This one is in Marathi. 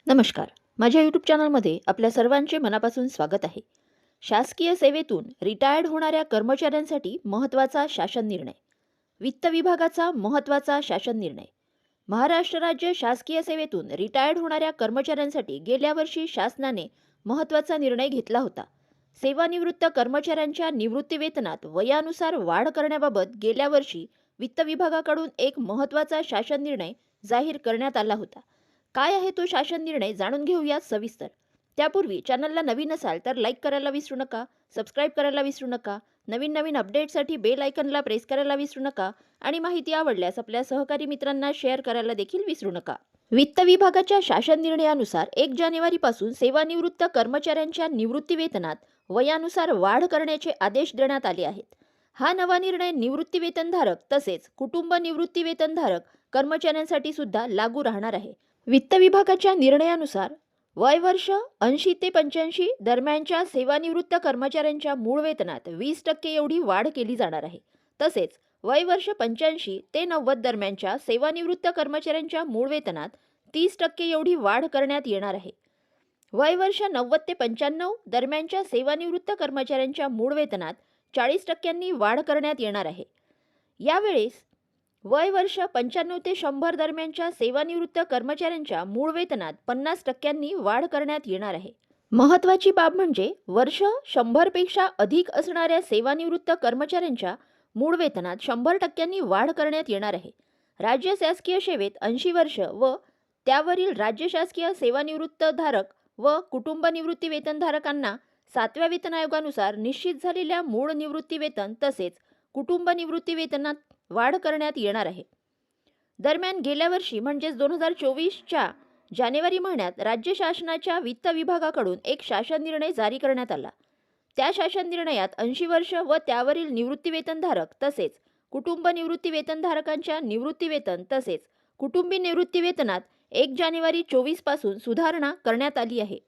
नमस्कार. माझ्या यूट्यूब चॅनलमध्ये आपल्या सर्वांचे मनापासून स्वागत आहे. शासकीय सेवेतून रिटायर्ड होणाऱ्या कर्मचाऱ्यांसाठी महत्त्वाचा शासन निर्णय. वित्त विभागाचा महत्त्वाचा शासन निर्णय. महाराष्ट्र राज्य शासकीय सेवेतून रिटायर्ड होणाऱ्या कर्मचाऱ्यांसाठी गेल्या वर्षी शासनाने महत्त्वाचा निर्णय घेतला होता. सेवानिवृत्त कर्मचाऱ्यांच्या निवृत्तीवेतनात वयानुसार वाढ करण्याबाबत गेल्या वर्षी वित्त विभागाकडून एक महत्त्वाचा शासन निर्णय जाहीर करण्यात आला होता. काय आहे तो शासन निर्णय जाणून घेऊया सविस्तर. त्यापूर्वी चॅनलला नवीन असाल तर लाईक करायला विसरू नका, सबस्क्राईब करायला विसरू नका, नवीन नवीन अपडेट्ससाठी बेल आयकनला प्रेस करायला विसरू नका आणि माहिती आवडल्यास आपल्या सहकारी मित्रांना शेअर करायला देखील विसरू नका. वित्त विभागाच्या शासन निर्णयानुसार 1 जानेवारीपासून सेवानिवृत्त कर्मचाऱ्यांच्या निवृत्तीवेतनात वयानुसार वाढ करण्याचे आदेश देण्यात आले आहेत. हा नवा निर्णय निवृत्तीवेतनधारक तसेच कुटुंब निवृत्तीवेतनधारक कर्मचाऱ्यांसाठी सुद्धा लागू राहणार आहे. वित्त विभागाच्या निर्णयानुसार वय वर्ष 80 ते 85 दरम्यानच्या सेवानिवृत्त कर्मचाऱ्यांच्या मूळ वेतनात 20% एवढी वाढ केली जाणार आहे. तसेच वय वर्ष 85 ते 90 दरम्यानच्या सेवानिवृत्त कर्मचाऱ्यांच्या मूळ वेतनात 30% एवढी वाढ करण्यात येणार आहे. वय वर्ष 90 ते 95 दरम्यानच्या सेवानिवृत्त कर्मचाऱ्यांच्या मूळ वेतनात 40% वाढ करण्यात येणार आहे. यावेळेस वय वर्ष 95 ते 100 दरम्यानच्या सेवानिवृत्त कर्मचाऱ्यांच्या मूळ वेतनात 50% वाढ करण्यात येणार आहे. महत्त्वाची बाब म्हणजे वर्ष 100 पेक्षा अधिक असणाऱ्या सेवानिवृत्त कर्मचाऱ्यांच्या मूळ वेतनात 100% वाढ करण्यात येणार आहे. राज्य शासकीय सेवेत 80 वर्ष व त्यावरील राज्य शासकीय सेवानिवृत्तधारक व कुटुंब निवृत्ती वेतनधारकांना 7व्या वेतन आयोगानुसार निश्चित झालेल्या मूळ निवृत्ती वेतन तसेच कुटुंब निवृत्ती वेतनात वाढ करण्यात येणार आहे. दरम्यान गेल्या वर्षी म्हणजेच 2024च्या जानेवारी महिन्यात राज्य शासनाच्या वित्त विभागाकडून एक शासन निर्णय जारी करण्यात आला. त्या शासन निर्णयात 80 वर्ष व त्यावरील निवृत्तीवेतनधारक तसेच कुटुंब निवृत्तीवेतनधारकांच्या निवृत्तीवेतन तसेच कुटुंबी निवृत्तीवेतनात 1 जानेवारी 24 पासून सुधारणा करण्यात आली आहे.